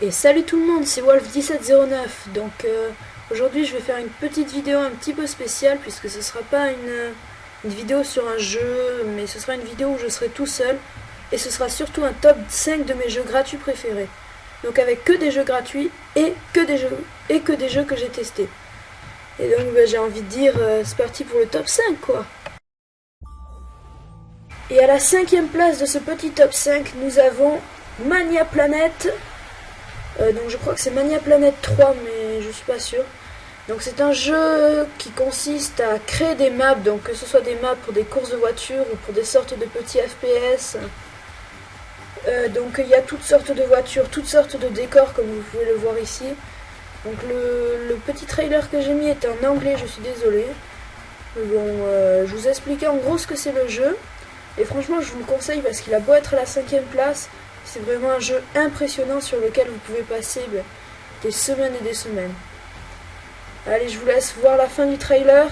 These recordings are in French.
Et salut tout le monde, c'est Wolf1709. Donc aujourd'hui je vais faire une petite vidéo un petit peu spéciale puisque ce sera pas une vidéo sur un jeu, mais ce sera une vidéo où je serai tout seul et ce sera surtout un top 5 de mes jeux gratuits préférés. Donc avec que des jeux gratuits et que des jeux que j'ai testés. Et donc j'ai envie de dire c'est parti pour le top 5 quoi. Et à la 5e place de ce petit top 5, nous avons Mania Planet. Donc je crois que c'est Mania Planet 3, mais je suis pas sûr. Donc c'est un jeu qui consiste à créer des maps, donc que ce soit des maps pour des courses de voitures ou pour des sortes de petits FPS. Donc il y a toutes sortes de voitures, toutes sortes de décors comme vous pouvez le voir ici. Donc le petit trailer que j'ai mis est en anglais, je suis désolée. Bon, je vous ai expliqué en gros ce que c'est le jeu. Et franchement je vous le conseille parce qu'il a beau être à la 5e place. C'est vraiment un jeu impressionnant sur lequel vous pouvez passer des semaines et des semaines. Allez, je vous laisse voir la fin du trailer.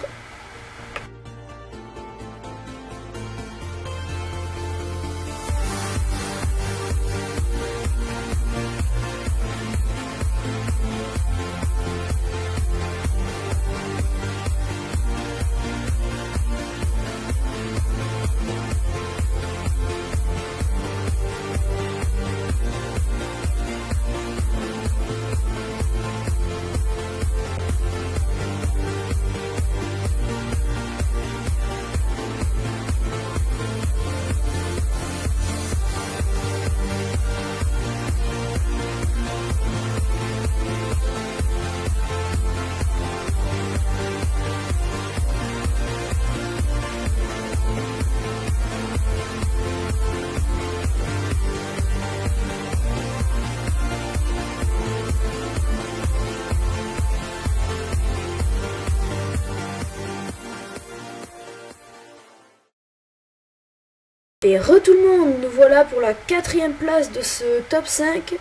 Et tout le monde, nous voilà pour la 4e place de ce top 5.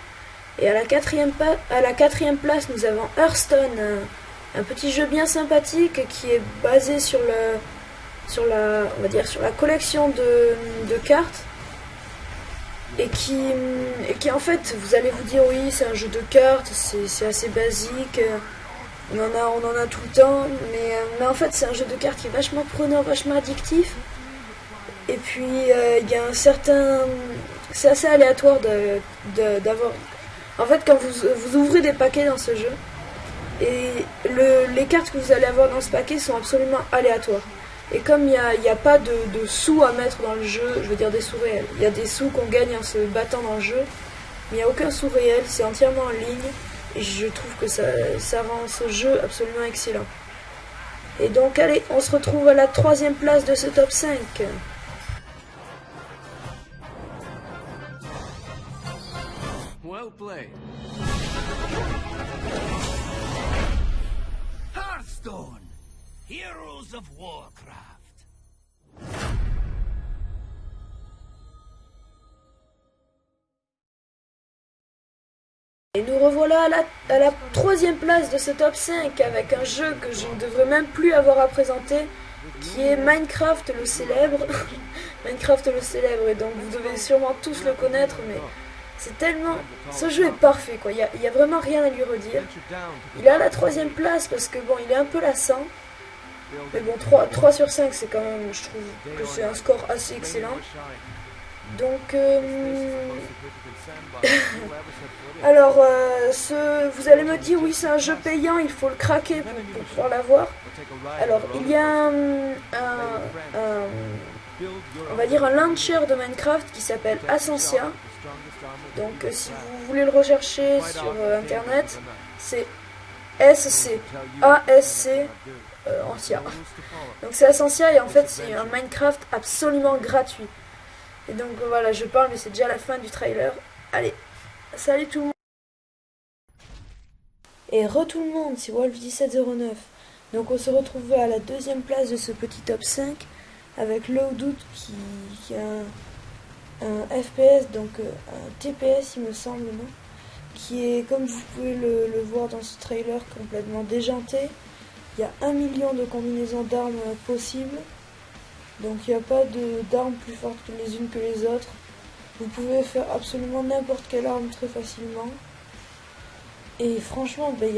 Et à la 4e place, nous avons Hearthstone, un petit jeu bien sympathique qui est basé sur la collection de cartes. Et qui en fait, vous allez vous dire oui, c'est un jeu de cartes, c'est assez basique, on en a tout le temps, mais en fait c'est un jeu de cartes qui est vachement prenant, vachement addictif. Et puis il y a un certain... C'est assez aléatoire d'avoir... En fait quand vous ouvrez des paquets dans ce jeu, et les cartes que vous allez avoir dans ce paquet sont absolument aléatoires. Et comme il n'y a pas de sous à mettre dans le jeu, je veux dire des sous réels, il y a des sous qu'on gagne en se battant dans le jeu, mais il n'y a aucun sous réel, c'est entièrement en ligne, et je trouve que ça rend ce jeu absolument excellent. Et donc allez, on se retrouve à la 3e place de ce top 5. Well played. Hearthstone, Heroes of Warcraft. Et nous revoilà à la 3e place de ce top 5 avec un jeu que je ne devrais même plus avoir à présenter, qui est Minecraft le célèbre. Minecraft le célèbre, et donc vous devez sûrement tous le connaître, mais c'est tellement... Ce jeu est parfait quoi, il y a vraiment rien à lui redire. Il est à la 3e place parce que bon, il est un peu lassant. Mais bon, 3 sur 5 c'est quand même, je trouve que c'est un score assez excellent. Donc alors vous allez me dire oui c'est un jeu payant, il faut le craquer pour pouvoir l'avoir. Alors il y a on va dire un launcher de Minecraft qui s'appelle Ascensia. Donc si vous voulez le rechercher sur internet, c'est SC ASC Ancia. Donc c'est Ascensia et en fait c'est un Minecraft absolument gratuit. Et donc voilà, je parle mais c'est déjà la fin du trailer. Allez, salut tout le monde. Et tout le monde, c'est Wolf1709. Donc on se retrouve à la 2e place de ce petit top 5 avec Loadout qui a un FPS, donc un TPS il me semble, non, qui est, comme vous pouvez le voir dans ce trailer, complètement déjanté. Il y a 1 million de combinaisons d'armes possibles. Donc il n'y a pas d'armes plus fortes les unes que les autres. Vous pouvez faire absolument n'importe quelle arme très facilement. Et franchement, ben,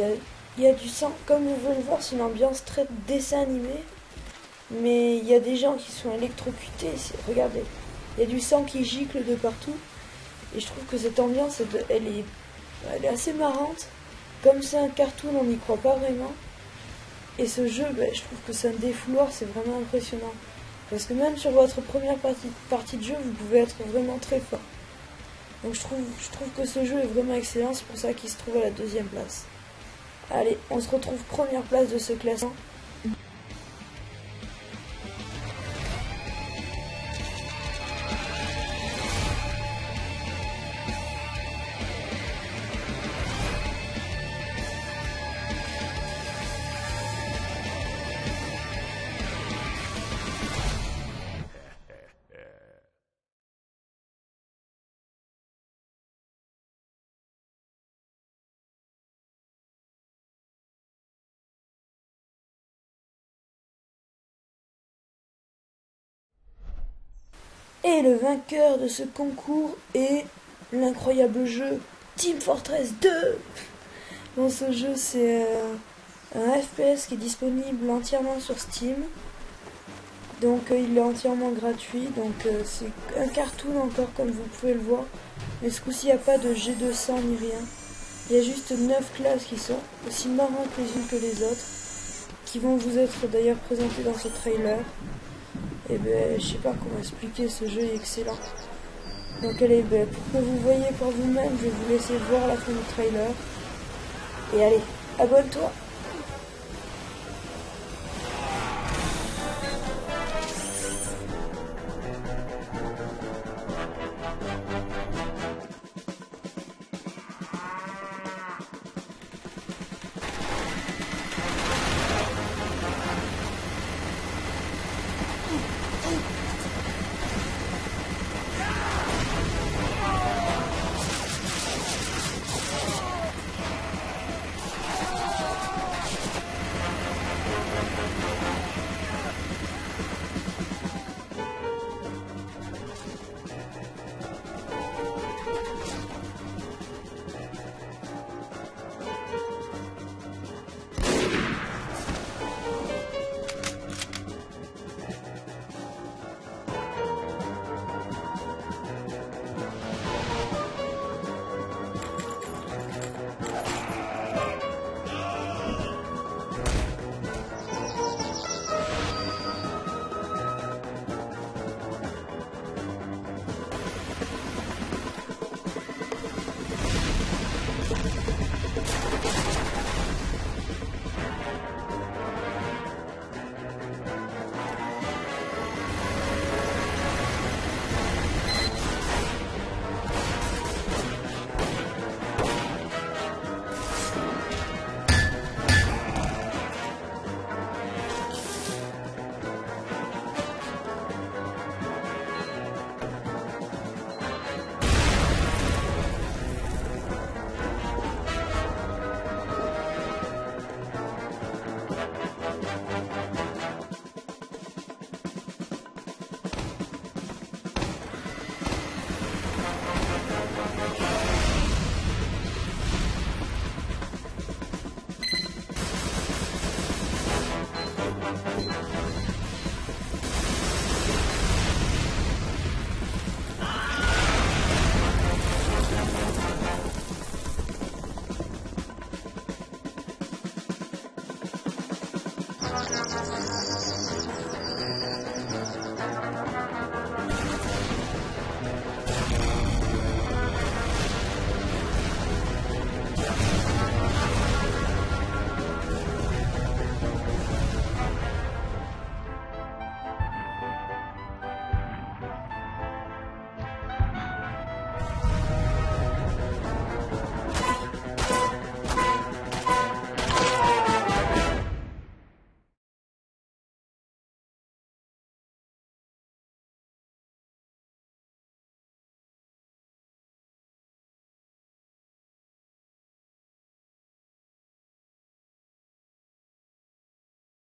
il y a du sang. Comme vous pouvez le voir, c'est une ambiance très dessin animé. Mais il y a des gens qui sont électrocutés. Regardez, il y a du sang qui gicle de partout. Et je trouve que cette ambiance, elle est assez marrante. Comme c'est un cartoon, on n'y croit pas vraiment. Et ce jeu, ben, je trouve que c'est un défouloir, c'est vraiment impressionnant. Parce que même sur votre première partie de jeu, vous pouvez être vraiment très fort. Donc je trouve que ce jeu est vraiment excellent, c'est pour ça qu'il se trouve à la 2e place. Allez, on se retrouve première place de ce classement. Et le vainqueur de ce concours est l'incroyable jeu Team Fortress 2. Bon, ce jeu, c'est un FPS qui est disponible entièrement sur Steam. Donc il est entièrement gratuit. Donc c'est un cartoon encore, comme vous pouvez le voir. Mais ce coup-ci, il n'y a pas de G200 ni rien. Il y a juste 9 classes qui sont aussi marrantes les unes que les autres, qui vont vous être d'ailleurs présentées dans ce trailer. Et ben, je sais pas comment expliquer, ce jeu est excellent. Donc allez, ben, pour que vous voyez par vous-même, je vais vous laisser voir la fin du trailer. Et allez, abonne-toi.